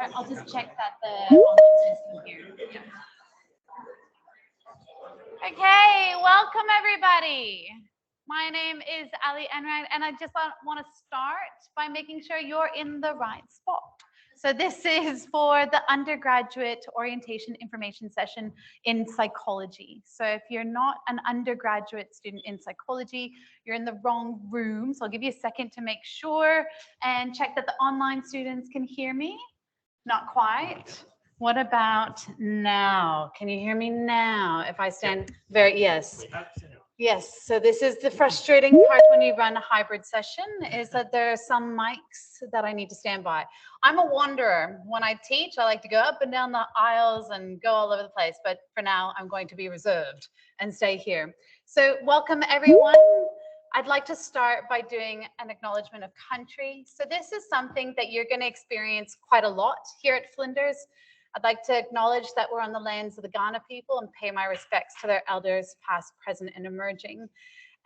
start, I'll just check that the audience can hear. Yeah. Okay, welcome everybody. My name is Ali Enright, and I just want to start by making sure you're in the right spot. So this is for the undergraduate orientation information session in psychology. So if you're not an undergraduate student in psychology, you're in the wrong room. So I'll give you a second to make sure and check that the online students can hear me. Not quite. What about now? Can you hear me now? If I stand very, yes. Yes, so this is the frustrating part when you run a hybrid session, is that there are some mics that I need to stand by. I'm a wanderer. When I teach, I like to go up and down the aisles and go all over the place, but for now, I'm going to be reserved and stay here. So welcome everyone. I'd like to start by doing an acknowledgement of country. So this is something that you're going to experience quite a lot here at Flinders. I'd like to acknowledge that we're on the lands of the Kaurna people and pay my respects to their elders, past, present, and emerging.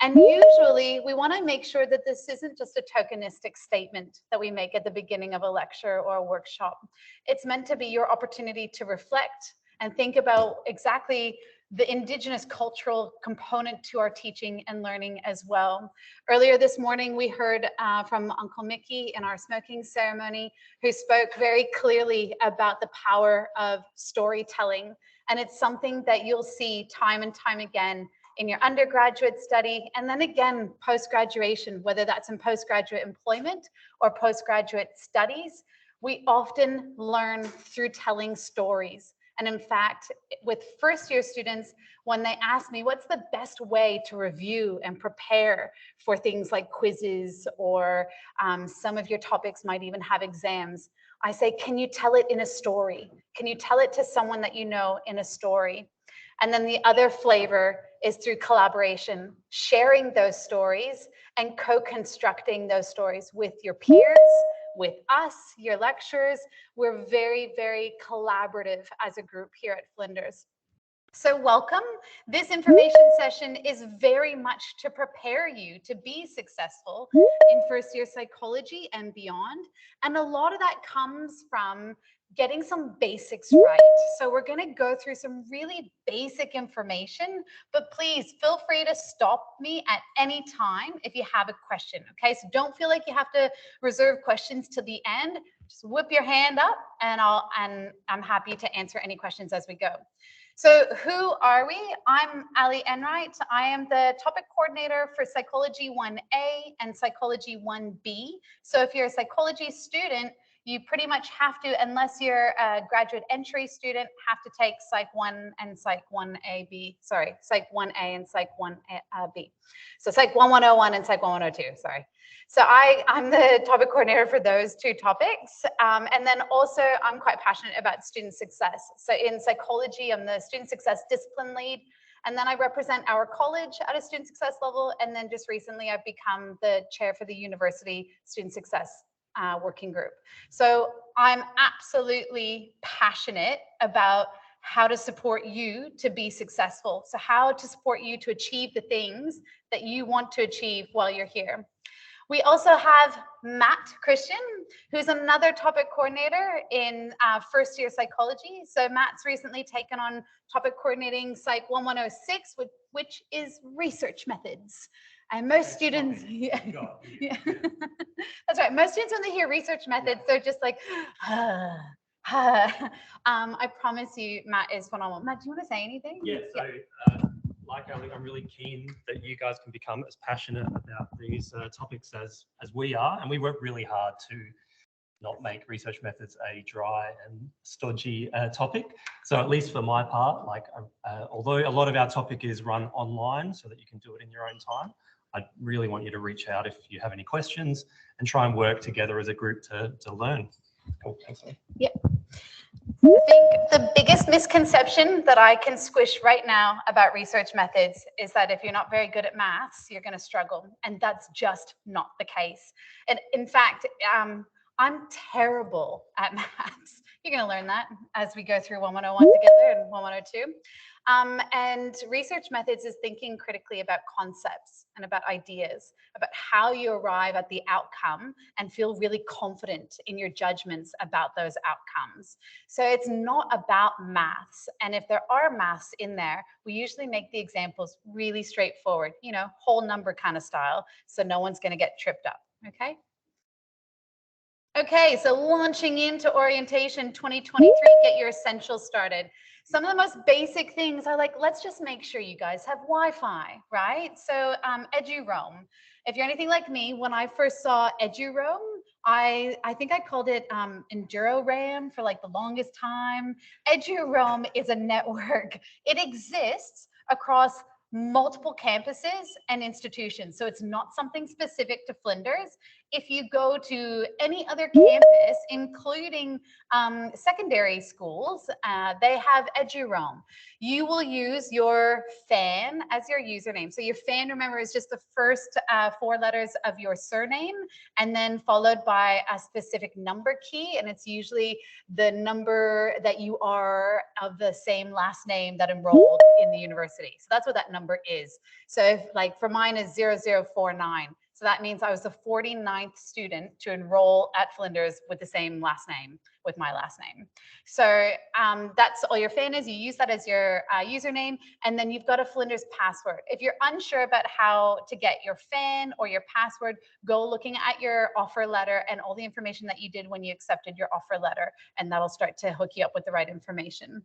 And usually we want to make sure that this isn't just a tokenistic statement that we make at the beginning of a lecture or a workshop. It's meant to be your opportunity to reflect and think about exactly the Indigenous cultural component to our teaching and learning as well. Earlier this morning, we heard from Uncle Mickey in our smoking ceremony, who spoke very clearly about the power of storytelling. And it's something that you'll see time and time again in your undergraduate study, and then again, post-graduation, whether that's in postgraduate employment or postgraduate studies. We often learn through telling stories. And in fact, with first year students, when they ask me what's the best way to review and prepare for things like quizzes, or some of your topics might even have exams, I say, can you tell it in a story? Can you tell it to someone that you know in a story? And then the other flavor is through collaboration, sharing those stories and co-constructing those stories with your peers, with us, your lecturers. We're very, very collaborative as a group here at Flinders. So welcome. This information session is very much to prepare you to be successful in first year psychology and beyond. And a lot of that comes from getting some basics right. So we're going to go through some really basic information, but please feel free to stop me at any time if you have a question. Okay, so don't feel like you have to reserve questions to the end. Just whip your hand up and I'm happy to answer any questions as we go. So who are we? I'm Ali Enright. I am the topic coordinator for Psychology 1A and Psychology 1B. So if you're a psychology student, you pretty much have to, unless you're a graduate entry student, have to take Psych 1 and Psych 1AB, sorry, Psych 1A and Psych 1B. So Psych 1101 and Psych 1102, sorry. So I'm the topic coordinator for those two topics. And then also I'm quite passionate about student success. So in psychology, I'm the student success discipline lead. And then I represent our college at a student success level. And then just recently I've become the chair for the university student success working group. So I'm absolutely passionate about how to support you to be successful. So how to support you to achieve the things that you want to achieve while you're here. We also have Matt Christian, who's another topic coordinator in first year psychology. So Matt's recently taken on topic coordinating Psych 1106, which is research methods. And most students, that's right. Most students, when they hear research methods, they're just like, I promise you, Matt is phenomenal. Matt, do you want to say anything? Yeah, so like Ali, I'm really keen that you guys can become as passionate about these topics as we are. And we work really hard to not make research methods a dry and stodgy topic. So at least for my part, like although a lot of our topic is run online so that you can do it in your own time, I really want you to reach out if you have any questions and try and work together as a group to learn. Cool. Thanks. Yep. I think the biggest misconception that I can squish right now about research methods is that if you're not very good at maths, you're going to struggle. And that's just not the case. And in fact, I'm terrible at maths. You're going to learn that as we go through 1101 together and 1102. And research methods is thinking critically about concepts and about ideas, about how you arrive at the outcome and feel really confident in your judgments about those outcomes. So it's not about maths. And if there are maths in there, we usually make the examples really straightforward, you know, whole number kind of style. So no one's going to get tripped up. Okay. Okay, so launching into orientation 2023, get your essentials started. Some of the most basic things are like, let's just make sure you guys have Wi-Fi, right? So EduRoam. If you're anything like me, when I first saw EduRoam, I think I called it EnduroRAM for like the longest time. EduRoam is a network. It exists across multiple campuses and institutions. So it's not something specific to Flinders. If you go to any other campus, including secondary schools, they have EduRoam. You will use your FAN as your username. So your FAN, remember, is just the first 4 letters of your surname, and then followed by a specific number key. And it's usually the number that you are of the same last name that enrolled in the university. So that's what that number is. So if, like, for mine is 0049. So that means I was the 49th student to enroll at Flinders with the same last name, with my last name. So that's all your FAN is. You use that as your username, and then you've got a Flinders password. If you're unsure about how to get your FAN or your password, go looking at your offer letter and all the information that you did when you accepted your offer letter, and that'll start to hook you up with the right information.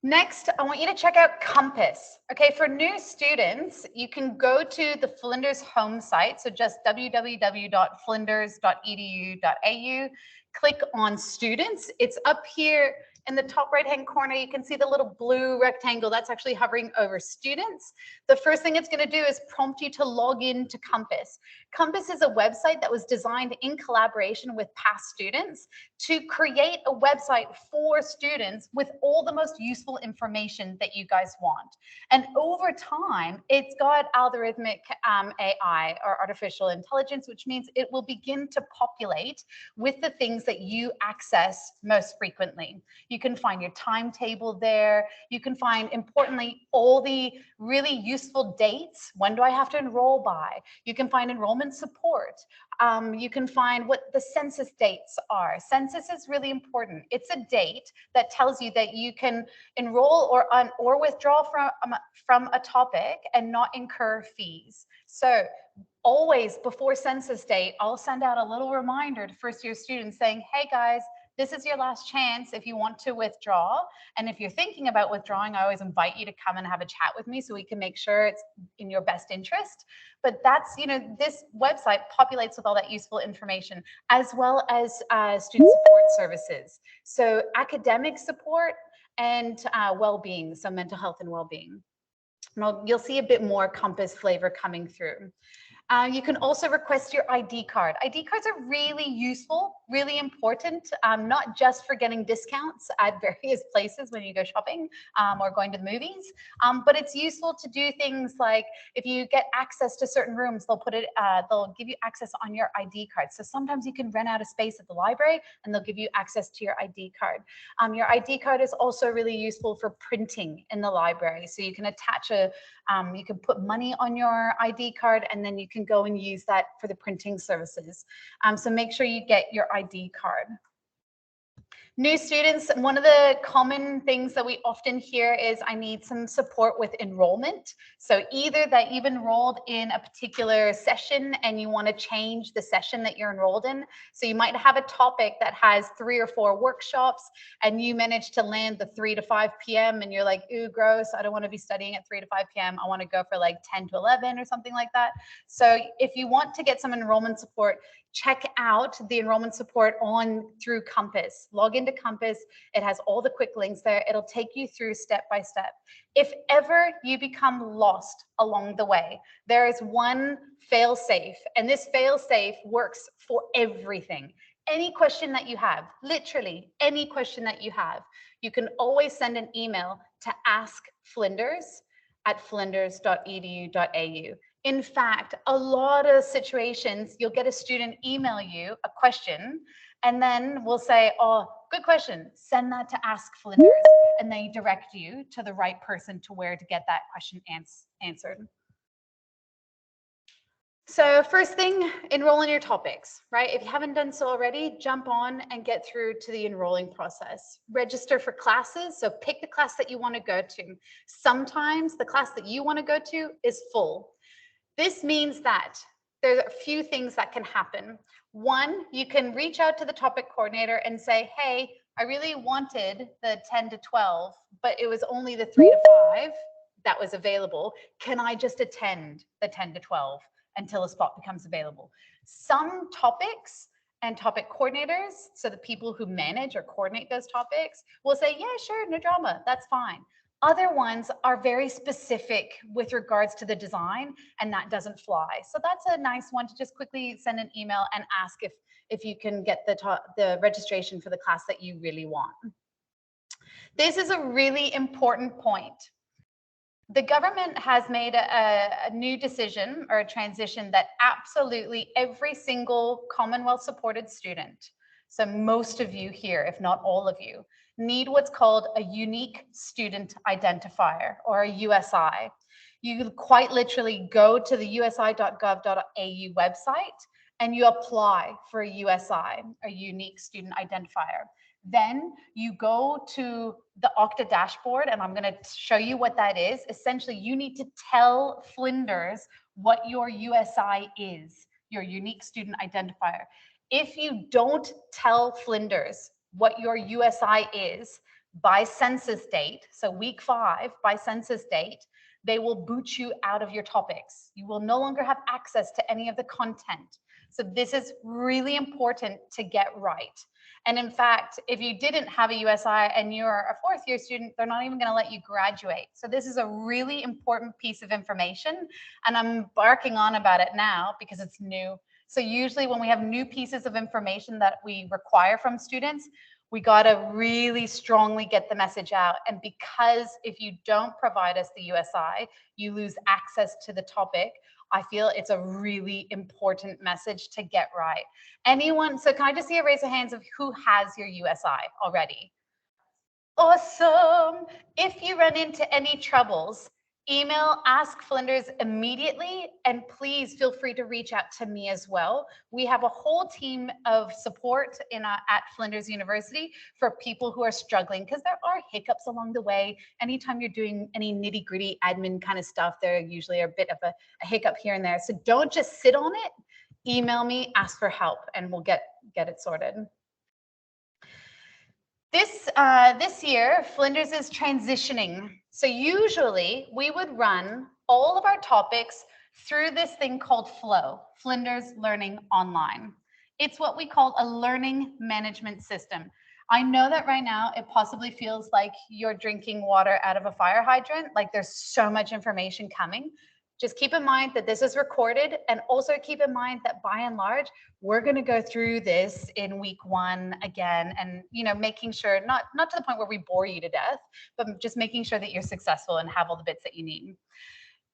Next, I want you to check out Compass. Okay, for new students, you can go to the Flinders home site, so just www.flinders.edu.au, click on students. It's up here in the top right-hand corner. You can see the little blue rectangle that's actually hovering over students. The first thing it's going to do is prompt you to log in to Compass. Compass is a website that was designed in collaboration with past students to create a website for students with all the most useful information that you guys want. And over time, it's got algorithmic AI, or artificial intelligence, which means it will begin to populate with the things that you access most frequently. You can find your timetable there. You can find, importantly, all the really useful dates. When do I have to enroll by? You can find enrollment support. You can find what the census dates are. Census is really important. It's a date that tells you that you can enroll or withdraw from a topic and not incur fees. So always before census date, I'll send out a little reminder to first-year students saying, hey guys, this is your last chance if you want to withdraw. And if you're thinking about withdrawing, I always invite you to come and have a chat with me so we can make sure it's in your best interest. But that's, you know, this website populates with all that useful information, as well as student support services. So academic support and well-being, so mental health and well-being. You'll see a bit more Compass flavor coming through. You can also request your ID card. ID cards are really useful, really important, not just for getting discounts at various places when you go shopping or going to the movies, but it's useful to do things like if you get access to certain rooms, they'll give you access on your ID card. So sometimes you can rent out a space at the library and they'll give you access to your ID card. Your ID card is also really useful for printing in the library. So you can attach you can put money on your ID card and then you can go and use that for the printing services. So make sure you get your ID card. New students, one of the common things that we often hear is I need some support with enrollment. So either that you've enrolled in a particular session and you want to change the session that you're enrolled in. So you might have a topic that has 3 or 4 workshops and you manage to land the 3 to 5 p.m. and you're like, ooh, gross, I don't want to be studying at 3 to 5 p.m. I want to go for like 10 to 11 or something like that. So if you want to get some enrollment support, check out the enrollment support through Compass. Log into Compass. It has all the quick links there. It'll take you through step by step. If ever you become lost along the way, there is one fail-safe, and this fail-safe works for everything. Any question that you have, literally any question that you have, you can always send an email to askflinders@flinders.edu.au. In fact, a lot of situations, you'll get a student email you a question And then we'll say, oh, good question, send that to Ask Flinders. And they direct you to the right person to where to get that question answered. So first thing, enroll in your topics, right? If you haven't done so already, jump on and get through to the enrolling process. Register for classes, so pick the class that you want to go to. Sometimes the class that you want to go to is full. This means that there's a few things that can happen. One, you can reach out to the topic coordinator and say, hey, I really wanted the 10 to 12, but it was only the 3 to 5 that was available. Can I just attend the 10 to 12 until a spot becomes available? Some topics and topic coordinators, so the people who manage or coordinate those topics, will say, yeah, sure, no drama, that's fine. Other ones are very specific with regards to the design, and that doesn't fly. So that's a nice one to just quickly send an email and ask if you can get the registration for the class that you really want. This is a really important point. The government has made a new decision or a transition that absolutely every single Commonwealth supported student, so most of you here, if not all of you, need what's called a unique student identifier, or a USI. You quite literally go to the usi.gov.au website and you apply for a USI, a unique student identifier. Then you go to the Okta dashboard, and I'm going to show you what that is. Essentially, you need to tell Flinders what your USI is, your unique student identifier. If you don't tell Flinders what your USI is by census date, so week 5 by census date, they will boot you out of your topics. You will no longer have access to any of the content. So this is really important to get right. And in fact, if you didn't have a USI and you're a 4th year student, they're not even going to let you graduate. So this is a really important piece of information, and I'm embarking on about it now because it's new. So usually when we have new pieces of information that we require from students, we got to really strongly get the message out. And because if you don't provide us the USI, you lose access to the topic, I feel it's a really important message to get right. Anyone, so can I just see a raise of hands of who has your USI already? Awesome. If you run into any troubles, email Ask Flinders immediately, and please feel free to reach out to me as well. We have a whole team of support at Flinders University for people who are struggling, because there are hiccups along the way. Anytime you're doing any nitty gritty admin kind of stuff, there usually are a bit of a hiccup here and there. So don't just sit on it. Email me, ask for help, and we'll get it sorted. This year, Flinders is transitioning. So usually we would run all of our topics through this thing called Flow, Flinders Learning Online. It's what we call a learning management system. I know that right now it possibly feels like you're drinking water out of a fire hydrant, like there's so much information coming. Just keep in mind that this is recorded, and also keep in mind that by and large, we're going to go through this in week 1 again, and making sure not to the point where we bore you to death, but just making sure that you're successful and have all the bits that you need.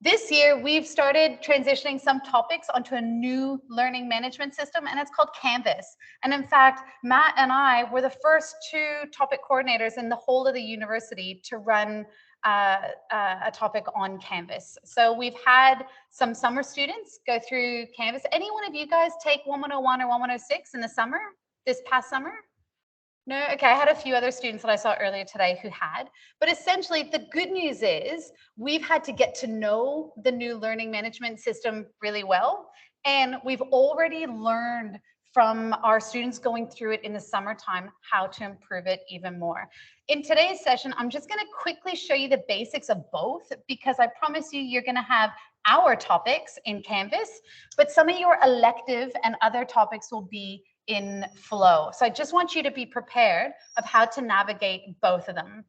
This year, we've started transitioning some topics onto a new learning management system, and it's called Canvas. And in fact, Matt and I were the first 2 topic coordinators in the whole of the university to run a topic on Canvas. So we've had some summer students go through Canvas. Any one of you guys take 1101 or 1106 in the summer, this past summer? No? Okay, I had a few other students that I saw earlier today who had. But essentially, the good news is we've had to get to know the new learning management system really well. And we've already learned from our students going through it in the summertime how to improve it even more. In today's session, I'm just going to quickly show you the basics of both, because I promise you, you're going to have our topics in Canvas, but some of your elective and other topics will be in Flow. So I just want you to be prepared of how to navigate both of them.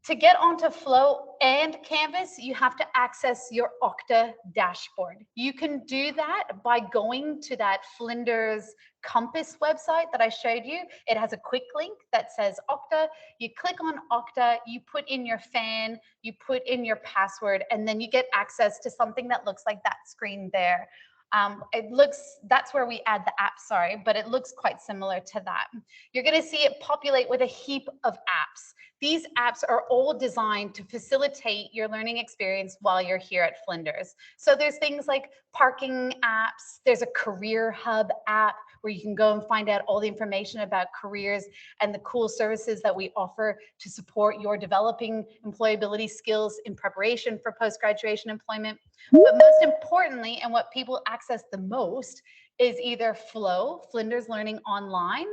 To get onto Flow and Canvas, you have to access your Okta dashboard. You can do that by going to that Flinders Compass website that I showed you. It has a quick link that says Okta. You click on Okta, you put in your FAN, you put in your password, and then you get access to something that looks like that screen there. That's where we add the app, sorry, but it looks quite similar to that. You're going to see it populate with a heap of apps. These apps are all designed to facilitate your learning experience while you're here at Flinders. So there's things like parking apps, there's a career hub app where you can go and find out all the information about careers and the cool services that we offer to support your developing employability skills in preparation for post-graduation employment. But most importantly, and what people access the most, is either Flow, Flinders Learning Online,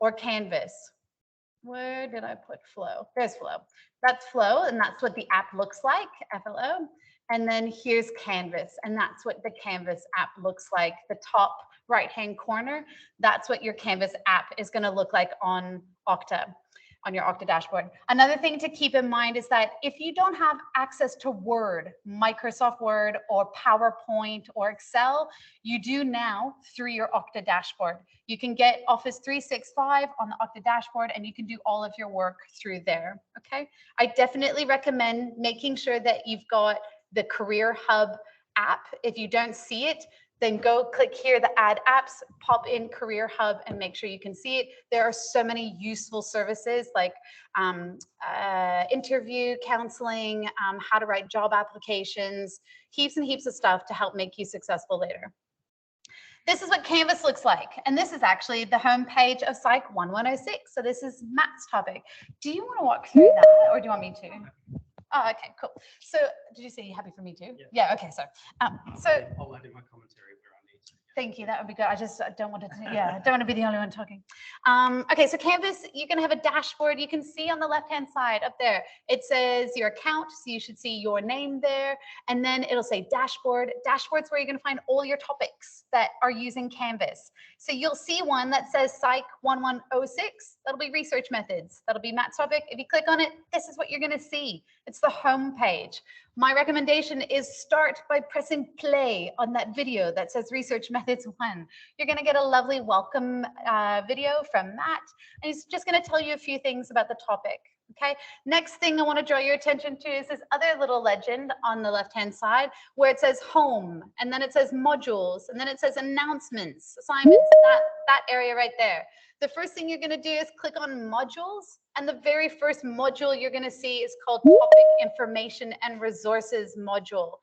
or Canvas. Where did I put Flow? There's Flow. That's Flow, and that's what the app looks like, FLO. And then here's Canvas, and that's what the Canvas app looks like. The top right-hand corner, that's what your Canvas app is going to look like on Okta, on your Okta dashboard. Another thing to keep in mind is that if you don't have access to Word, Microsoft Word, or PowerPoint, or Excel, you do now through your Okta dashboard. You can get Office 365 on the Okta dashboard, and you can do all of your work through there, okay? I definitely recommend making sure that you've got the Career Hub app. If you don't see it, then go click here, the add apps, pop in Career Hub and make sure you can see it. There are so many useful services like interview counseling, how to write job applications, heaps and heaps of stuff to help make you successful later. This is what Canvas looks like. And this is actually the homepage of Psych 1106. So this is Matt's topic. Do you want to walk through that, or do you want me to? Oh, okay, cool. So did you say you're happy for me to? Yeah, okay, so. I'll add in my commentary where I need to. Thank you, that would be good. I just don't want to, don't want to be the only one talking. Okay, so Canvas, you're gonna have a dashboard. You can see on the left-hand side up there, it says your account, so you should see your name there, and then it'll say dashboard. Dashboard's where you're gonna find all your topics that are using Canvas. So you'll see one that says Psych 1106, that'll be research methods. That'll be Matt's topic. If you click on it, this is what you're gonna see. It's the home page. My recommendation is start by pressing play on that video that says Research Methods 1. You're going to get a lovely welcome video from Matt, and he's just going to tell you a few things about the topic. Okay, next thing I want to draw your attention to is this other little legend on the left-hand side where it says home, and then it says modules, and then it says announcements, assignments, that area right there. The first thing you're going to do is click on modules, and the very first module you're going to see is called Topic Information and Resources module.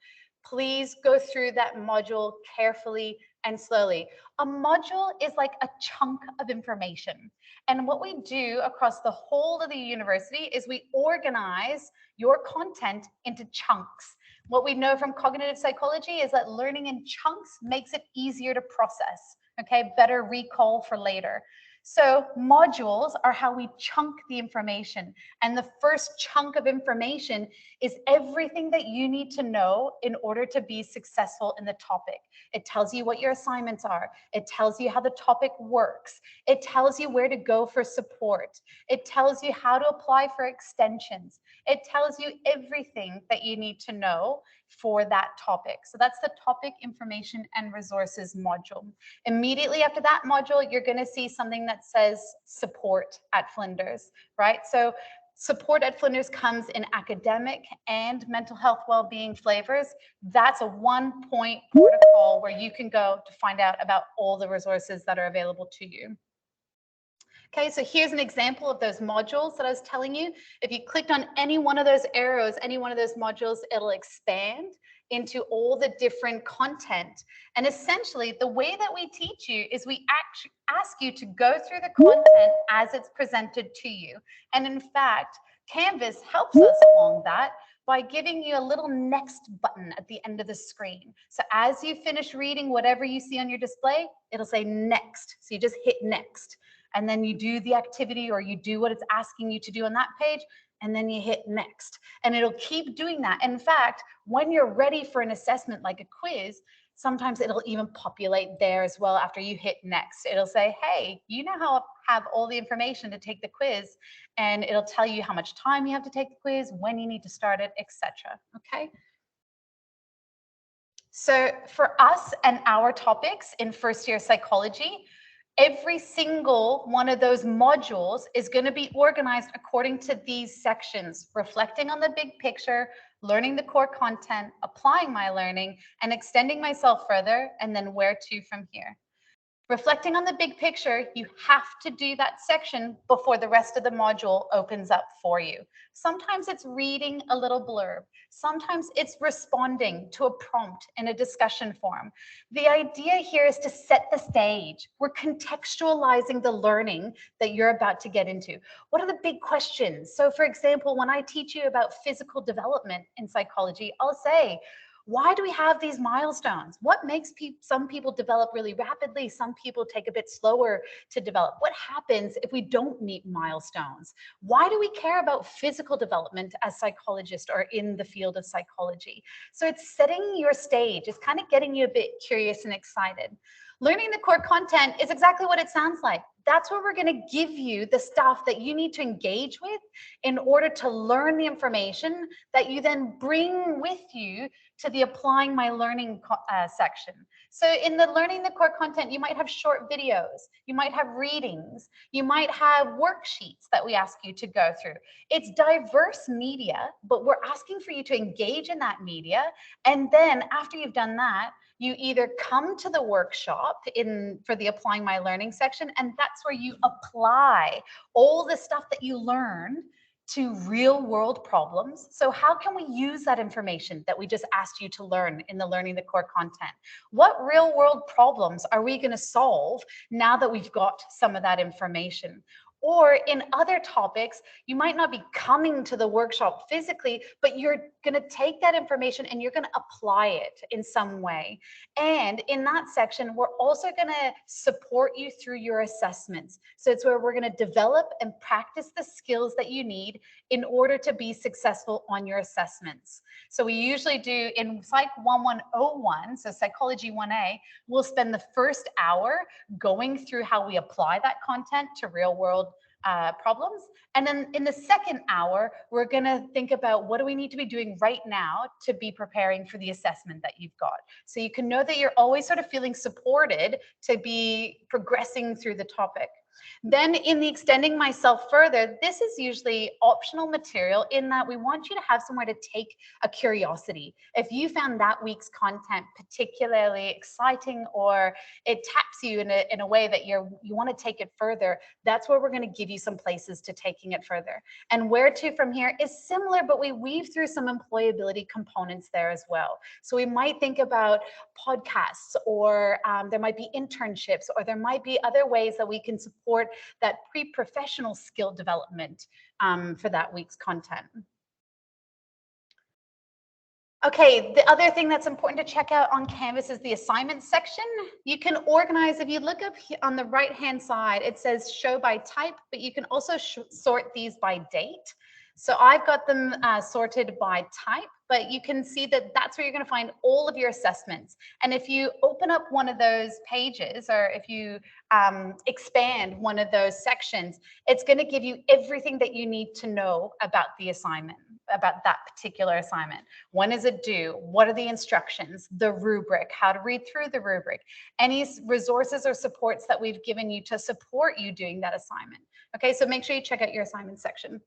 Please go through that module carefully and slowly. A module is like a chunk of information. And what we do across the whole of the university is we organize your content into chunks. What we know from cognitive psychology is that learning in chunks makes it easier to process, okay? Better recall for later. So modules are how we chunk the information. And the first chunk of information is everything that you need to know in order to be successful in the topic. It tells you what your assignments are. It tells you how the topic works. It tells you where to go for support. It tells you how to apply for extensions. It tells you everything that you need to know for that topic. So that's the Topic Information and Resources module. Immediately after that module, you're going to see something that says support at Flinders, right? So support at Flinders comes in academic and mental health well-being flavors. That's a one-point protocol where you can go to find out about all the resources that are available to you. Okay, so here's an example of those modules that I was telling you. If you clicked on any one of those arrows, any one of those modules, it'll expand into all the different content. And essentially, the way that we teach you is we ask you to go through the content as it's presented to you. And in fact, Canvas helps us along that by giving you a little next button at the end of the screen. So as you finish reading whatever you see on your display, it'll say next. So you just hit next. And then you do the activity or you do what it's asking you to do on that page, and then you hit next. And it'll keep doing that. In fact, when you're ready for an assessment like a quiz, sometimes it'll even populate there as well after you hit next. It'll say, hey, you now have all the information to take the quiz, and it'll tell you how much time you have to take the quiz, when you need to start it, etc. Okay? So for us and our topics in first year psychology, every single one of those modules is going to be organized according to these sections, reflecting on the big picture, learning the core content, applying my learning, and extending myself further, and then where to from here. Reflecting on the big picture, you have to do that section before the rest of the module opens up for you. Sometimes it's reading a little blurb. Sometimes it's responding to a prompt in a discussion forum. The idea here is to set the stage. We're contextualizing the learning that you're about to get into. What are the big questions? So for example, when I teach you about physical development in psychology, I'll say, why do we have these milestones? What makes some people develop really rapidly? Some people take a bit slower to develop. What happens if we don't meet milestones? Why do we care about physical development as psychologists or in the field of psychology? So it's setting your stage. It's kind of getting you a bit curious and excited. Learning the core content is exactly what it sounds like. That's where we're going to give you the stuff that you need to engage with in order to learn the information that you then bring with you to the applying my learning section. So in the learning the core content, you might have short videos, you might have readings, you might have worksheets that we ask you to go through. It's diverse media, but we're asking for you to engage in that media. And then after you've done that, you either come to the workshop for the applying my learning section, and that's where you apply all the stuff that you learned to real world problems. So how can we use that information that we just asked you to learn in the learning the core content? What real world problems are we going to solve now that we've got some of that information? Or in other topics, you might not be coming to the workshop physically, but you're going to take that information and you're going to apply it in some way. And in that section, we're also going to support you through your assessments. So it's where we're going to develop and practice the skills that you need in order to be successful on your assessments. So we usually do in Psych 1101, so Psychology 1A, we'll spend the first hour going through how we apply that content to real world problems. And then in the second hour, we're going to think about what do we need to be doing right now to be preparing for the assessment that you've got. So you can know that you're always sort of feeling supported to be progressing through the topic. Then in the extending myself further, this is usually optional material in that we want you to have somewhere to take a curiosity. If you found that week's content particularly exciting or it taps you in a way that you want to take it further, that's where we're going to give you some places to taking it further. And where to from here is similar, but we weave through some employability components there as well. So we might think about podcasts, or there might be internships, or there might be other ways that we can support that pre-professional skill development for that week's content. Okay, the other thing that's important to check out on Canvas is the assignments section. You can organize, if you look up on the right-hand side, it says show by type, but you can also sort these by date. So I've got them sorted by type, but you can see that that's where you're going to find all of your assessments. And if you open up one of those pages, or if you expand one of those sections, it's going to give you everything that you need to know about the assignment, about that particular assignment. When is it due? What are the instructions? The rubric, how to read through the rubric, any resources or supports that we've given you to support you doing that assignment. Okay, so make sure you check out your assignment section.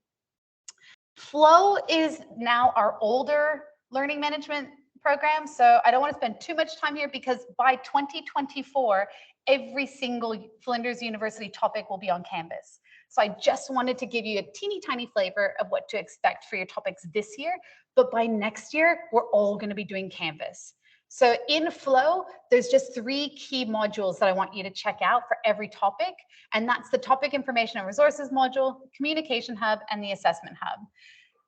Flow is now our older learning management program. So I don't want to spend too much time here because by 2024, every single Flinders University topic will be on Canvas. So I just wanted to give you a teeny tiny flavor of what to expect for your topics this year. But by next year, we're all going to be doing Canvas. So in Flow, there's just 3 key modules that I want you to check out for every topic. And that's the Topic Information and Resources module, Communication Hub, and the Assessment Hub.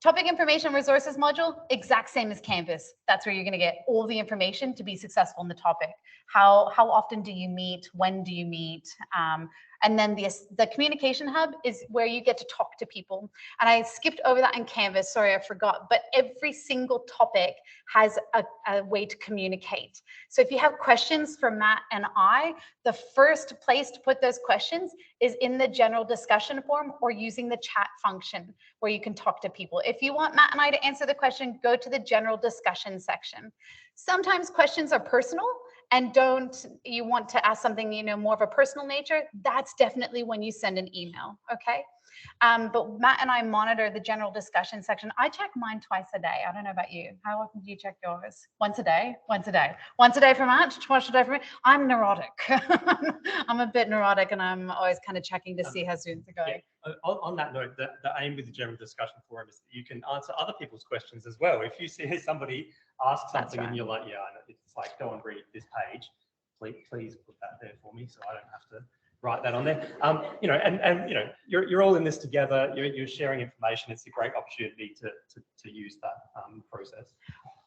Topic Information and Resources module, exact same as Canvas. That's where you're going to get all the information to be successful in the topic. How often do you meet? When do you meet? And then the Communication Hub is where you get to talk to people. And I skipped over that in Canvas, sorry, I forgot. But every single topic has a way to communicate. So if you have questions for Matt and I, the first place to put those questions is in the general discussion forum or using the chat function where you can talk to people. If you want Matt and I to answer the question, go to the general discussion section. Sometimes questions are personal and you want to ask something, more of a personal nature, that's definitely when you send an email, okay? But Matt and I monitor the general discussion section. I check mine twice a day. I don't know about you. How often do you check yours? Once a day? Once a day. Once a day for Matt, twice a day for me. I'm neurotic. I'm a bit neurotic, and I'm always kind of checking to see how students are going. Yeah. On that note, the aim with the general discussion forum is that you can answer other people's questions as well. If you see somebody ask something and you're like, yeah, I know, it's like, go and read this page, please put that there for me so I don't have to write that on there. You know, and you know, you're all in this together. You're sharing information. It's a great opportunity to use that process.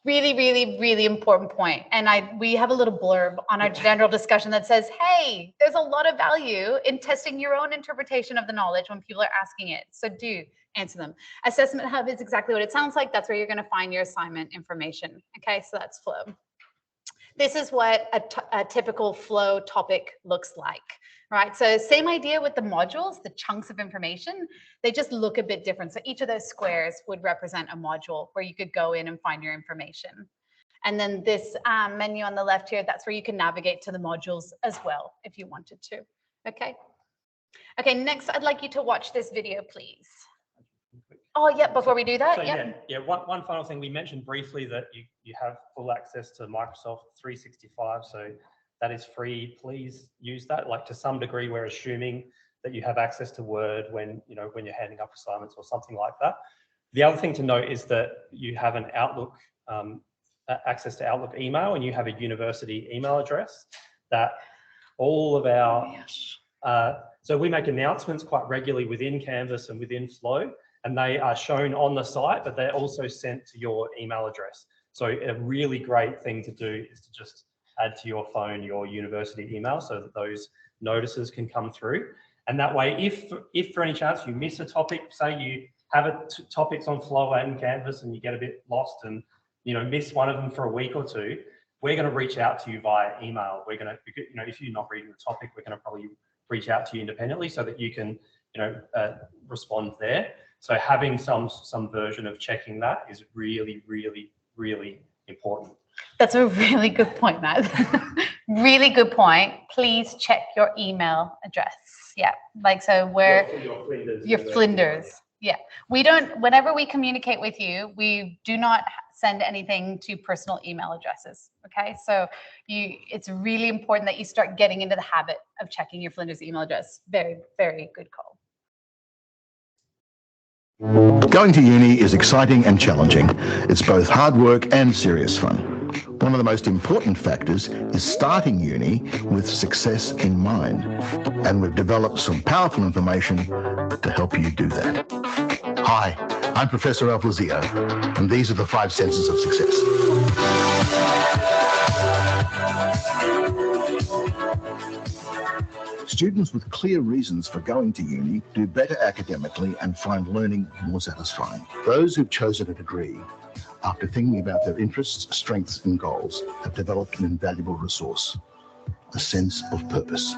Really, really, really important point. And we have a little blurb on our general discussion that says, hey, there's a lot of value in testing your own interpretation of the knowledge when people are asking it. So do answer them. Assessment Hub is exactly what it sounds like. That's where you're going to find your assignment information. Okay, so that's flow. This is what a typical flow topic looks like, right? So same idea with the modules, the chunks of information, they just look a bit different. So each of those squares would represent a module where you could go in and find your information. And then this menu on the left here, that's where you can navigate to the modules as well if you wanted to, okay? Okay, next I'd like you to watch this video, please. Oh, yeah, before we do that, so, yeah. One final thing, we mentioned briefly that you have full access to Microsoft 365, so that is free. Please use that. Like, to some degree, we're assuming that you have access to Word when you're handing up assignments or something like that. The other thing to note is that you have an Outlook, access to Outlook email, and you have a university email address that all of our, so we make announcements quite regularly within Canvas and within Flow, and they are shown on the site, but they're also sent to your email address. So a really great thing to do is to just add to your phone your university email so that those notices can come through. And that way, if for any chance you miss a topic, say you have topics on Flow and Canvas and you get a bit lost and miss one of them for a week or two, we're going to reach out to you via email. We're going to, if you're not reading the topic, we're going to probably reach out to you independently so that you can, respond there. So having some version of checking that is really, really, really important. That's a really good point, Matt. Really good point. Please check your email address. Yeah, like, so where your Flinders. Yeah, we don't, whenever we communicate with you, we do not send anything to personal email addresses. Okay, so it's really important that you start getting into the habit of checking your Flinders email address. Very, very good call. Going to uni is exciting and challenging. It's both hard work and serious fun. One of the most important factors is starting uni with success in mind. And we've developed some powerful information to help you do that. Hi, I'm Professor Alfazio, and these are the 5 senses of success. Students with clear reasons for going to uni do better academically and find learning more satisfying. Those who've chosen a degree, after thinking about their interests, strengths and goals, have developed an invaluable resource, a sense of purpose.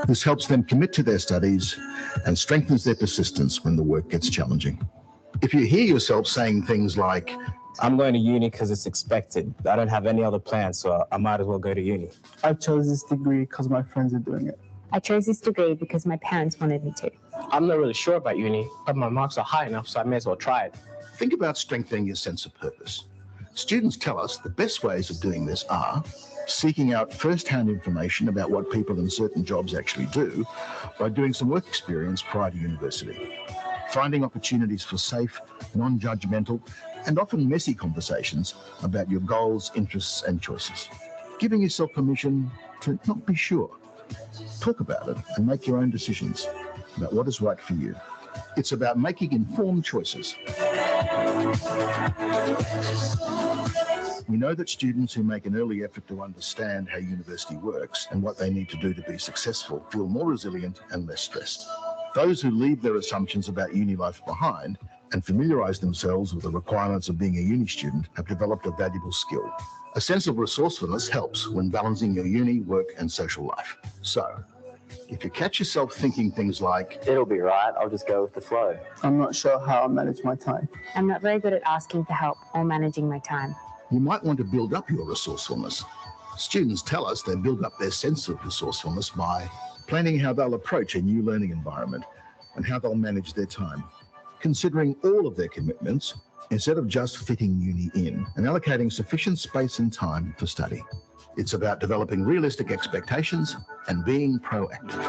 This helps them commit to their studies and strengthens their persistence when the work gets challenging. If you hear yourself saying things like, I'm going to uni because it's expected. I don't have any other plans, so I might as well go to uni. I chose this degree because my friends are doing it. I chose this degree because my parents wanted me to. I'm not really sure about uni, but my marks are high enough, so I may as well try it. think about strengthening your sense of purpose. Students tell us the best ways of doing this are seeking out first-hand information about what people in certain jobs actually do by doing some work experience prior to university, finding opportunities for safe, non-judgmental, and often messy conversations about your goals, interests, and choices. Giving yourself permission to not be sure. Talk about it and make your own decisions about what is right for you. It's about making informed choices. We know that students who make an early effort to understand how university works and what they need to do to be successful feel more resilient and less stressed. Those who leave their assumptions about uni life behind and familiarise themselves with the requirements of being a uni student have developed a valuable skill. A sense of resourcefulness helps when balancing your uni, work and social life. So, if you catch yourself thinking things like, it'll be right, I'll just go with the flow. I'm not sure how I manage my time. I'm not very good at asking for help or managing my time. You might want to build up your resourcefulness. Students tell us they build up their sense of resourcefulness by planning how they'll approach a new learning environment, and how they'll manage their time, considering all of their commitments instead of just fitting uni in and allocating sufficient space and time for study. It's about developing realistic expectations and being proactive.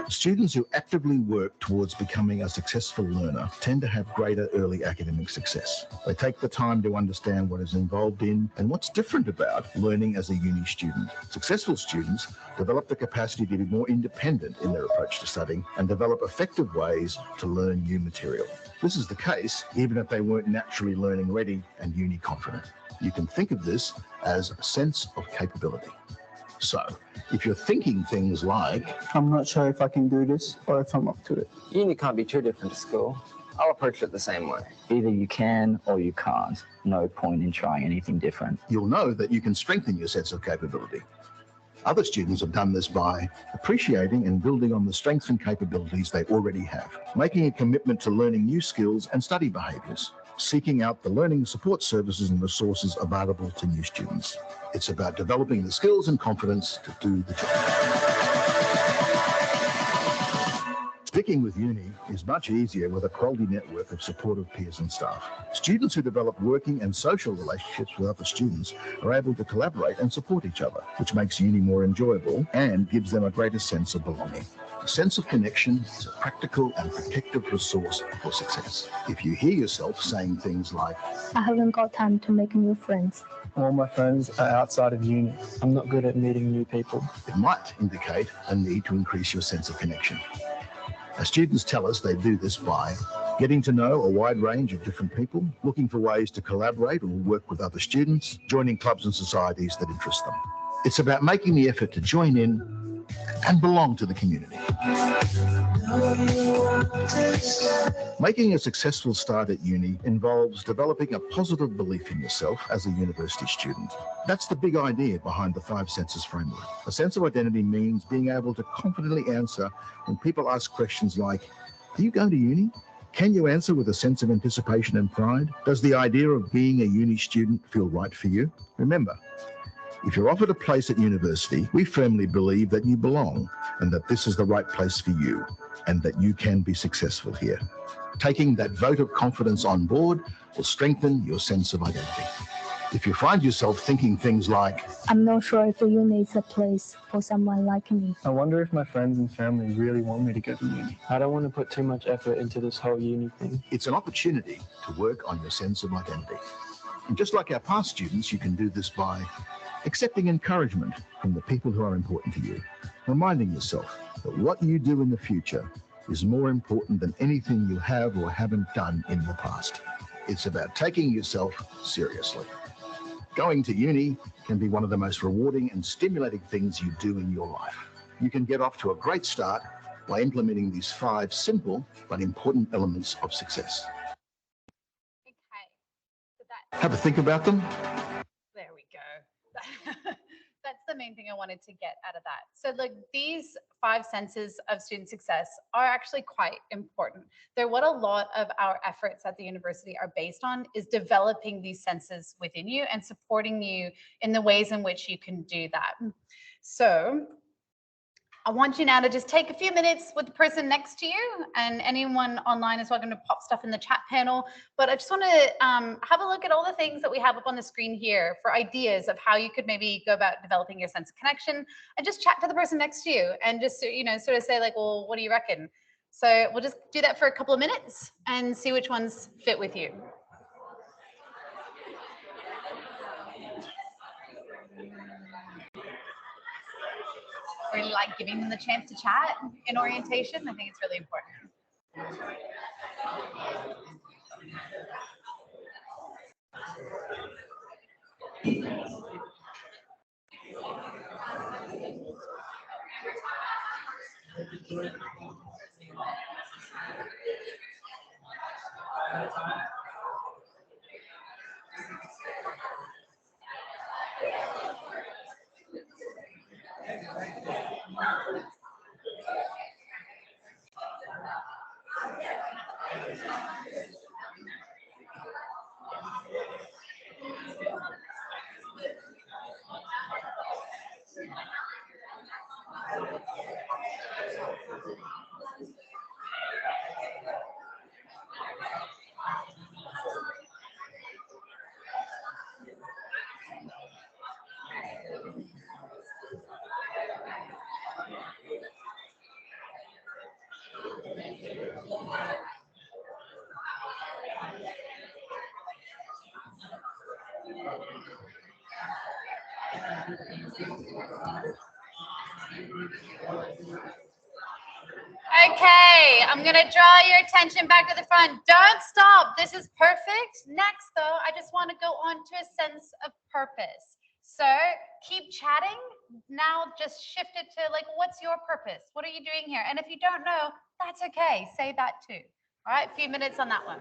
Students who actively work towards becoming a successful learner tend to have greater early academic success. They take the time to understand what is involved in and what's different about learning as a uni student. Successful students develop the capacity to be more independent in their approach to studying and develop effective ways to learn new material. This is the case even if they weren't naturally learning ready and uni confident. You can think of this as a sense of capability. So, if you're thinking things like, I'm not sure if I can do this or if I'm up to it. Uni can't be too different to school. I'll approach it the same way. Either you can or you can't. No point in trying anything different. you'll know that you can strengthen your sense of capability. Other students have done this by appreciating and building on the strengths and capabilities they already have, making a commitment to learning new skills and study behaviours, seeking out the learning support services and resources available to new students. It's about developing the skills and confidence to do the job. Sticking with uni is much easier with a quality network of supportive peers and staff. Students who develop working and social relationships with other students are able to collaborate and support each other, which makes uni more enjoyable and gives them a greater sense of belonging. A sense of connection is a practical and protective resource for success. If you hear yourself saying things like, I haven't got time to make new friends. All my friends are outside of uni. I'm not good at meeting new people. it might indicate a need to increase your sense of connection. Our students tell us they do this by getting to know a wide range of different people, looking for ways to collaborate or work with other students, joining clubs and societies that interest them. It's about making the effort to join in and belong to the community. Making a successful start at uni involves developing a positive belief in yourself as a university student. That's the big idea behind the 5 senses framework. A sense of identity means being able to confidently answer when people ask questions like, "Do you go to uni?" Can you answer with a sense of anticipation and pride? Does the idea of being a uni student feel right for you? Remember, if you're offered a place at university, we firmly believe that you belong and that this is the right place for you and that you can be successful here. Taking that vote of confidence on board will strengthen your sense of identity. If you find yourself thinking things like, I'm not sure if the uni is a place for someone like me. I wonder if my friends and family really want me to go to uni. I don't want to put too much effort into this whole uni thing. it's an opportunity to work on your sense of identity. And just like our past students, you can do this by accepting encouragement from the people who are important to you, reminding yourself that what you do in the future is more important than anything you have or haven't done in the past. It's about taking yourself seriously. Going to uni can be one of the most rewarding and stimulating things you do in your life. You can get off to a great start by implementing these 5 simple but important elements of success. Okay. So that, Have a think about them. there we go. That's the main thing I wanted to get out of that. So look, these 5 senses of student success are actually quite important. They're what a lot of our efforts at the university are based on, is developing these senses within you and supporting you in the ways in which you can do that. So I want you now to just take a few minutes with the person next to you, and anyone online is welcome to pop stuff in the chat panel. But I just want to have a look at all the things that we have up on the screen here for ideas of how you could maybe go about developing your sense of connection, and just chat to the person next to you and just, you know, sort of say like, well, what do you reckon? So we'll just do that for a couple of minutes and see which ones fit with you. Really like giving them the chance to chat in orientation. I think it's really important. Okay, I'm going to draw your attention back to the front. Don't stop. This is perfect. Next, though, I just want to go on to a sense of purpose. So keep chatting. Now just shift it to like, what's your purpose? What are you doing here? And if you don't know, that's okay. Say that too. All right, a few minutes on that one.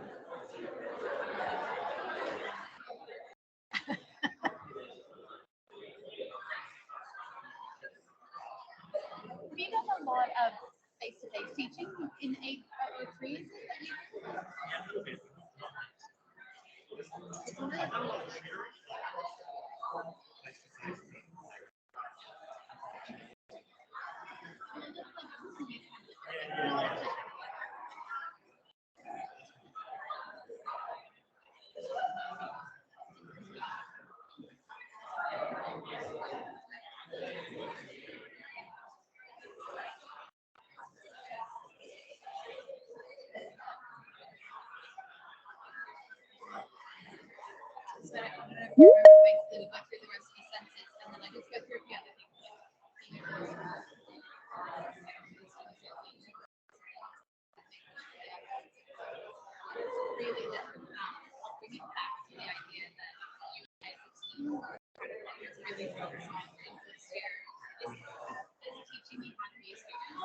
Have you done a lot of face-to-face teaching in 803? So I don't know if you remember basically we go through the rest of the senses and then I just go through a few other things. Really just bring it back to the idea that you guys really focus on this year is teaching me how to be a student.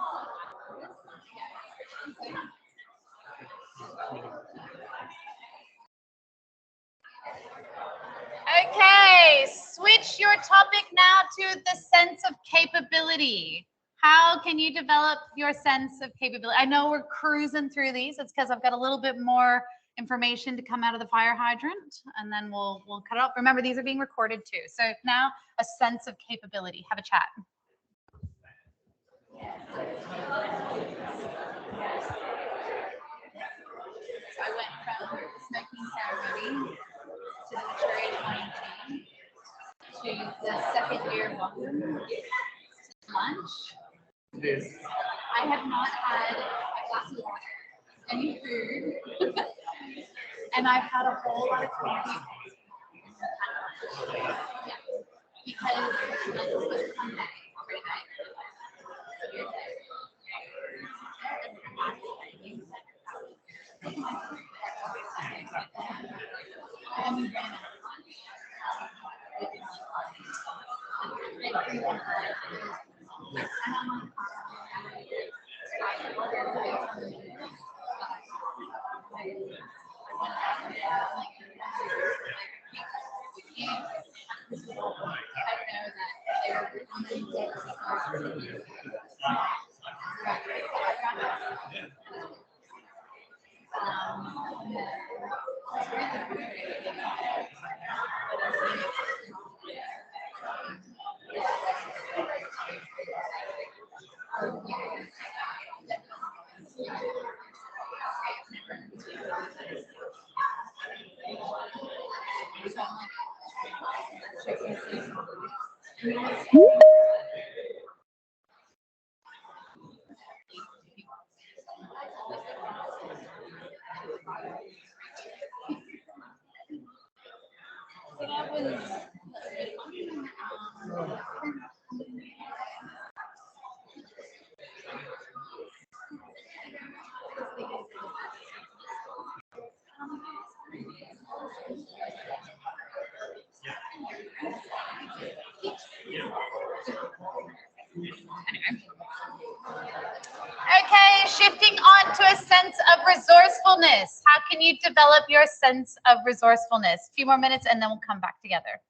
Okay, switch your topic now to the sense of capability. How can you develop your sense of capability? I know we're cruising through these. It's because I've got a little bit more information to come out of the fire hydrant, and then we'll cut it off. Remember, these are being recorded too. So now a sense of capability. Have a chat. So I went from the smoking ceremony to the maturity to the second year welcome lunch. I have not had a glass of water, any food, and I've had a whole lot of coffee. Because it's supposed to come back every night. Okay, shifting on to a sense of resourcefulness. How can you develop your sense of resourcefulness? A few more minutes and then we'll come back together.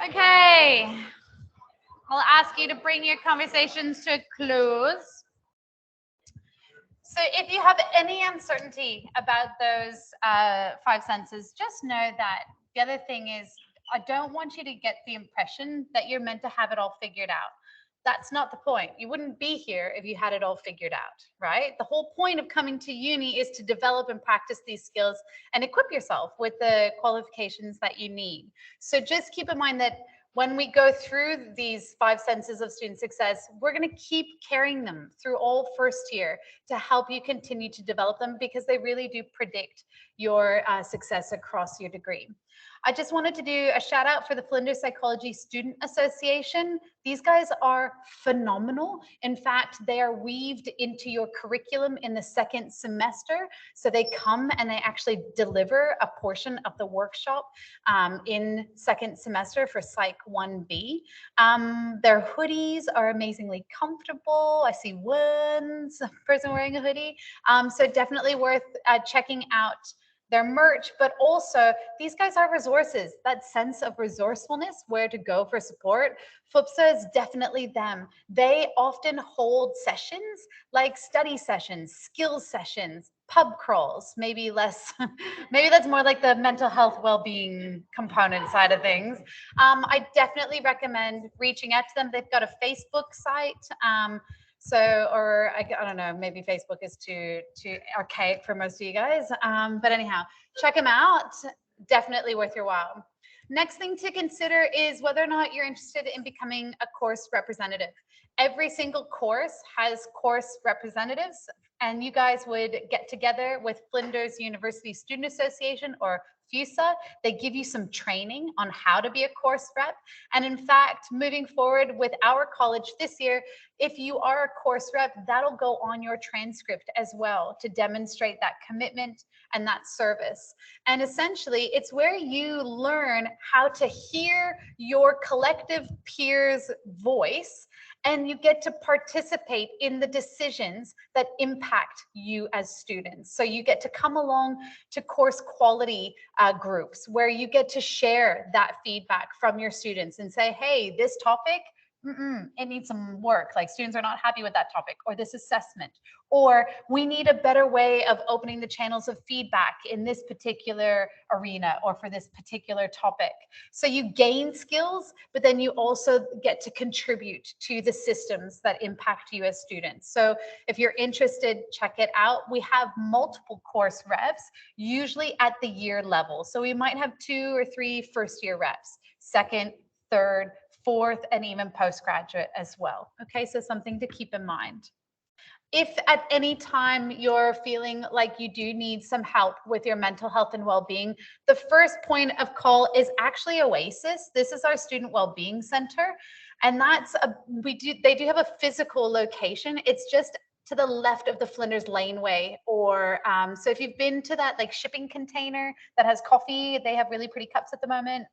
Okay, I'll ask you to bring your conversations to a close. So if you have any uncertainty about those 5 senses, just know that the other thing is I don't want you to get the impression that you're meant to have it all figured out. That's not the point. You wouldn't be here if you had it all figured out, right? The whole point of coming to uni is to develop and practice these skills and equip yourself with the qualifications that you need. So just keep in mind that when we go through these 5 senses of student success, we're going to keep carrying them through all first year to help you continue to develop them, because they really do predict your success across your degree. I just wanted to do a shout out for the Flinders Psychology Student Association. These guys are phenomenal. In fact, they are weaved into your curriculum in the 2nd semester. So they come and they actually deliver a portion of the workshop in 2nd semester for Psych 1B. Their hoodies are amazingly comfortable. I see one person wearing a hoodie. So definitely worth checking out their merch, but also these guys are resources. That sense of resourcefulness, where to go for support, FUPSA is definitely them. They often hold sessions like study sessions, skills sessions, pub crawls, maybe less, maybe that's more like the mental health well-being component side of things. I definitely recommend reaching out to them. They've got a Facebook site. Or I don't know, maybe Facebook is too archaic for most of you guys. But anyhow, check them out. Definitely worth your while. Next thing to consider is whether or not you're interested in becoming a course representative. Every single course has course representatives, and you guys would get together with Flinders University Student Association, or FUSA. They give you some training on how to be a course rep. And in fact, moving forward with our college this year, if you are a course rep, that'll go on your transcript as well to demonstrate that commitment and that service. And essentially, it's where you learn how to hear your collective peers' voice, and you get to participate in the decisions that impact you as students. So you get to come along to course quality groups where you get to share that feedback from your students and say, hey, this topic, it needs some work. Like, students are not happy with that topic, or this assessment, or we need a better way of opening the channels of feedback in this particular arena or for this particular topic. So you gain skills, but then you also get to contribute to the systems that impact you as students. So if you're interested, check it out. We have multiple course reps, usually at the year level. So we might have 2 or 3 first year reps, 2nd, 3rd, 4th, and even postgraduate as well. Okay, so something to keep in mind. If at any time you're feeling like you do need some help with your mental health and well-being, the first point of call is actually Oasis. This is our student well-being center, and they do have a physical location. It's just to the left of the Flinders Laneway, or so if you've been to that like shipping container that has coffee, they have really pretty cups at the moment.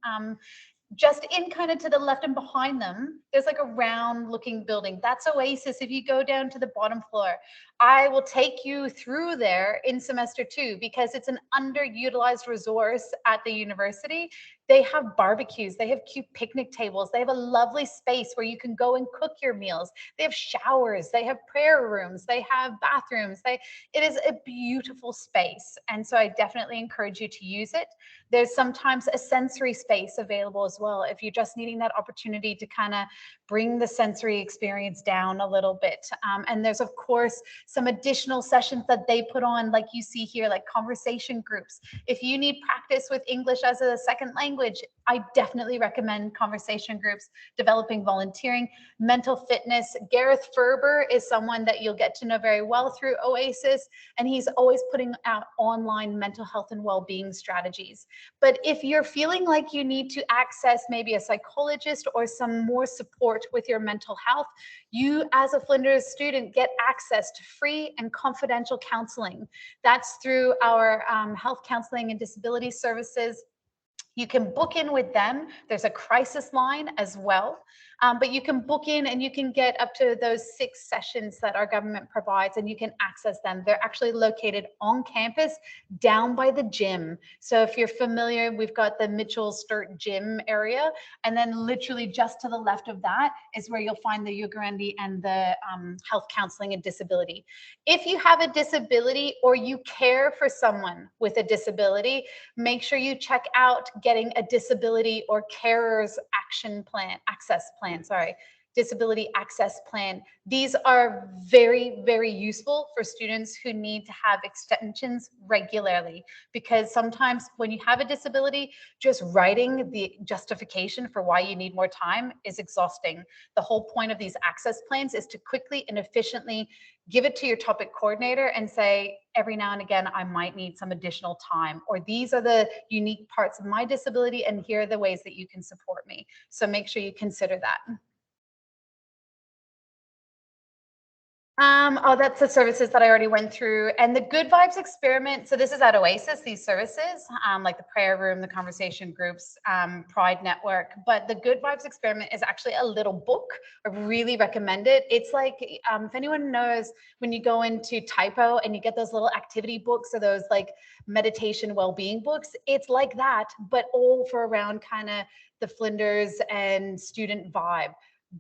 Just in kind of to the left and behind them, there's like a round looking building. That's Oasis. If you go down to the bottom floor, I will take you through there in semester 2 because it's an underutilized resource at the university. They have barbecues, they have cute picnic tables, they have a lovely space where you can go and cook your meals. They have showers, they have prayer rooms, they have bathrooms. It is a beautiful space. And so I definitely encourage you to use it. There's sometimes a sensory space available as well if you're just needing that opportunity to kind of bring the sensory experience down a little bit. And there's of course some additional sessions that they put on, like you see here, like conversation groups. If you need practice with English as a second language, I definitely recommend conversation groups, developing volunteering, mental fitness. Gareth Ferber is someone that you'll get to know very well through Oasis, and he's always putting out online mental health and well-being strategies. But if you're feeling like you need to access maybe a psychologist or some more support with your mental health, you as a Flinders student get access to free and confidential counseling. That's through our health counseling and disability services. You can book in with them. There's a crisis line as well, but you can book in and you can get up to those 6 sessions that our government provides, and you can access them. They're actually located on campus down by the gym. So if you're familiar, we've got the Mitchell Sturt gym area, and then literally just to the left of that is where you'll find the Ugarendi and the health counseling and disability. If you have a disability or you care for someone with a disability, make sure you check out getting a disability or carers disability access plan. These are very, very useful for students who need to have extensions regularly, because sometimes when you have a disability, just writing the justification for why you need more time is exhausting. The whole point of these access plans is to quickly and efficiently give it to your topic coordinator and say, every now and again, I might need some additional time, or these are the unique parts of my disability, and here are the ways that you can support me. So make sure you consider that. Oh, that's the services that I already went through. And the Good Vibes experiment, so this is at Oasis, these services, like the prayer room, the conversation groups, Pride Network. But the Good Vibes experiment is actually a little book. I really recommend it. It's like, if anyone knows, when you go into Typo and you get those little activity books or those like meditation well-being books, it's like that, but all for around kind of the Flinders and student vibe.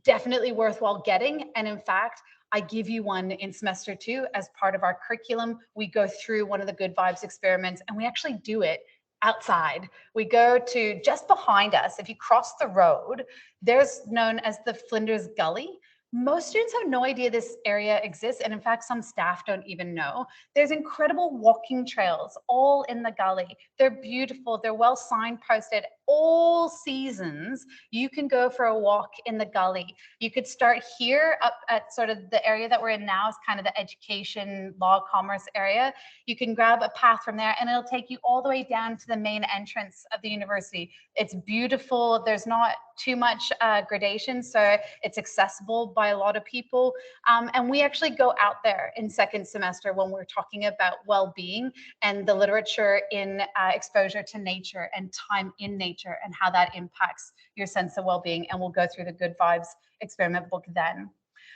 Definitely worthwhile getting. And in fact, I give you one in semester 2 as part of our curriculum. We go through one of the Good Vibes experiments, and we actually do it outside. We go to just behind us. If you cross the road, there's known as the Flinders Gully. Most students have no idea this area exists, and in fact, some staff don't even know. There's incredible walking trails all in the gully. They're beautiful. They're well signposted. All seasons, you can go for a walk in the gully. You could start here up at sort of the area that we're in now is kind of the education, law, commerce area. You can grab a path from there and it'll take you all the way down to the main entrance of the university. It's beautiful. There's not too much gradation, so it's accessible by a lot of people. And we actually go out there in second semester when we're talking about well-being and the literature in exposure to nature and time in nature, and how that impacts your sense of well-being. And we'll go through the Good Vibes experiment book then.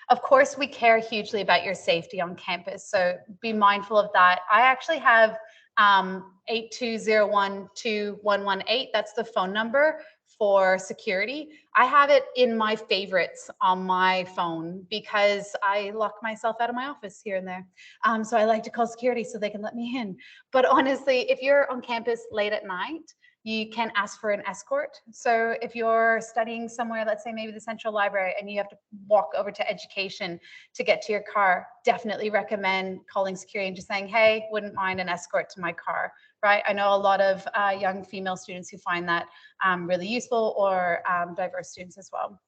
Of course, we care hugely about your safety on campus, so be mindful of that. I actually have 82012118. That's the phone number for security. I have it in my favorites on my phone because I lock myself out of my office here and there. So I like to call security so they can let me in. But honestly, if you're on campus late at night, you can ask for an escort. So if you're studying somewhere, let's say maybe the Central Library, and you have to walk over to education to get to your car, definitely recommend calling security and just saying, hey, wouldn't mind an escort to my car, right? I know a lot of young female students who find that really useful, or diverse students as well.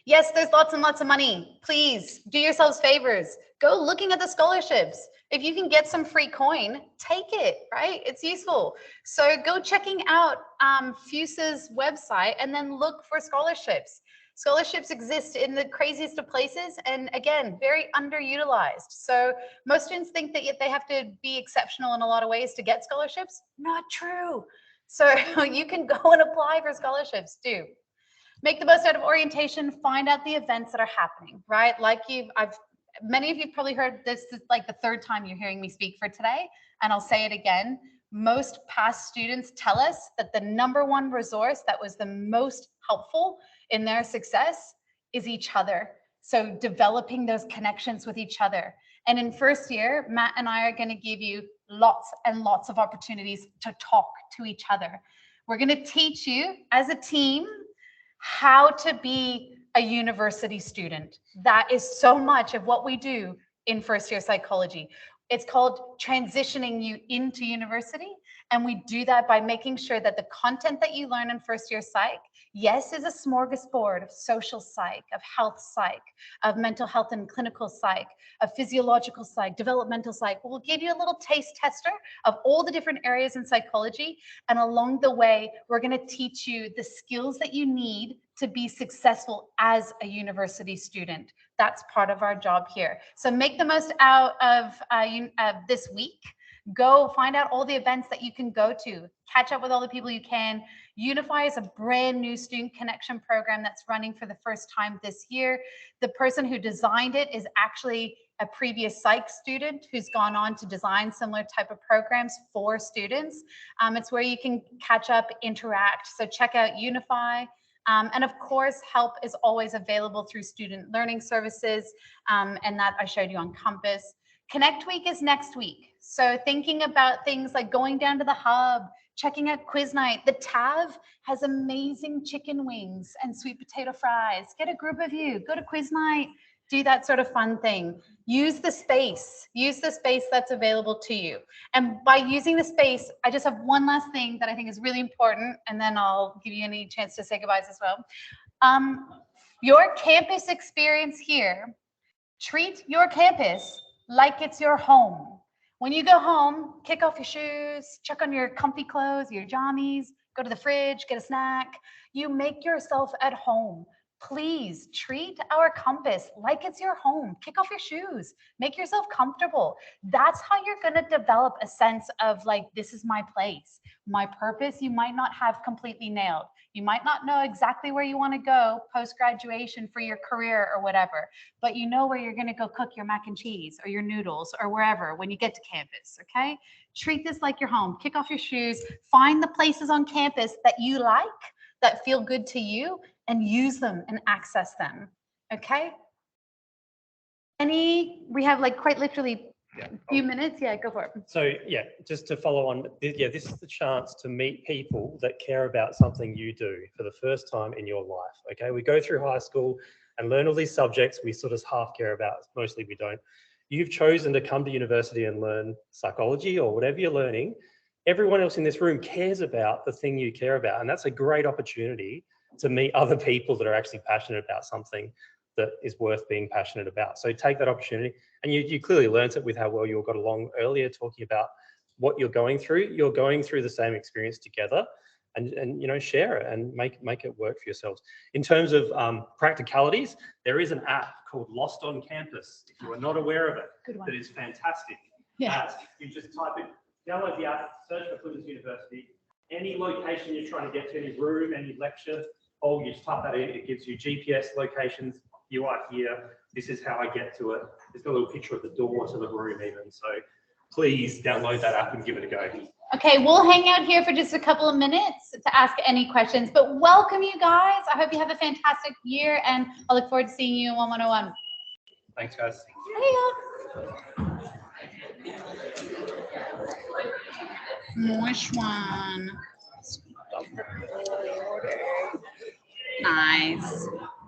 Yes, there's lots and lots of money. Please do yourselves favors. Go looking at the scholarships. If you can get some free coin, take it, right? It's useful. So go checking out FUSA's website and then look for scholarships. Scholarships exist in the craziest of places, and again, very underutilized. So most students think that they have to be exceptional in a lot of ways to get scholarships. Not true. So you can go and apply for scholarships too. Make the most out of orientation, find out the events that are happening, right? Like many of you probably heard this is like the 3rd time you're hearing me speak for today, and I'll say it again. Most past students tell us that the #1 resource that was the most helpful in their success is each other. So developing those connections with each other. And in first year, Matt and I are going to give you lots and lots of opportunities to talk to each other. We're going to teach you as a team how to be a university student. That is so much of what we do in first year psychology. It's called transitioning you into university. And we do that by making sure that the content that you learn in first year psych, yes, is a smorgasbord of social psych, of health psych, of mental health and clinical psych, of physiological psych, developmental psych. We'll give you a little taste tester of all the different areas in psychology. And along the way, we're going to teach you the skills that you need to be successful as a university student. That's part of our job here. So make the most out of this week. Go find out all the events that you can go to. Catch up with all the people you can. Unify is a brand new student connection program that's running for the first time this year. The person who designed it is actually a previous psych student who's gone on to design similar type of programs for students. It's where you can catch up, interact. So check out Unify. And of course, help is always available through student learning services, and that I showed you on Compass. Connect Week is next week. So thinking about things like going down to the hub, checking out quiz night. The TAV has amazing chicken wings and sweet potato fries. Get a group of you, go to quiz night, do that sort of fun thing. Use the space that's available to you. And by using the space, I just have one last thing that I think is really important, and then I'll give you any chance to say goodbyes as well. Your campus experience here, treat your campus like it's your home. When you go home, kick off your shoes, check on your comfy clothes, your jammies, go to the fridge, get a snack. You make yourself at home. Please treat our campus like it's your home. Kick off your shoes, make yourself comfortable. That's how you're going to develop a sense of like, this is my place. My purpose, you might not have completely nailed. You might not know exactly where you want to go post-graduation for your career or whatever, but you know where you're going to go cook your mac and cheese or your noodles or wherever when you get to campus, okay? Treat this like your home. Kick off your shoes. Find the places on campus that you like, that feel good to you, and use them and access them, okay? We have like quite literally a few minutes. Yeah, go for it. So yeah, just to follow on, yeah, this is the chance to meet people that care about something you do for the first time in your life, okay? We go through high school and learn all these subjects we sort of half care about, mostly we don't. You've chosen to come to university and learn psychology or whatever you're learning. Everyone else in this room cares about the thing you care about, and that's a great opportunity to meet other people that are actually passionate about something that is worth being passionate about. So take that opportunity. And you clearly learned it with how well you all got along earlier, talking about what you're going through. You're going through the same experience together, and you know, share it and make it work for yourselves. In terms of practicalities, there is an app called Lost on Campus. If you are not aware of it, that is fantastic. Yeah. You just type in, download the app, search for Flinders University. Any location you're trying to get to, any room, any lecture, you just type that in. It gives you GPS locations. You are here. This is how I get to it. There's got a little picture of the door to the room even. So please download that app and give it a go. Okay, we'll hang out here for just a couple of minutes to ask any questions, but welcome you guys. I hope you have a fantastic year, and I look forward to seeing you in 101. Thanks, guys. Which one? Nice.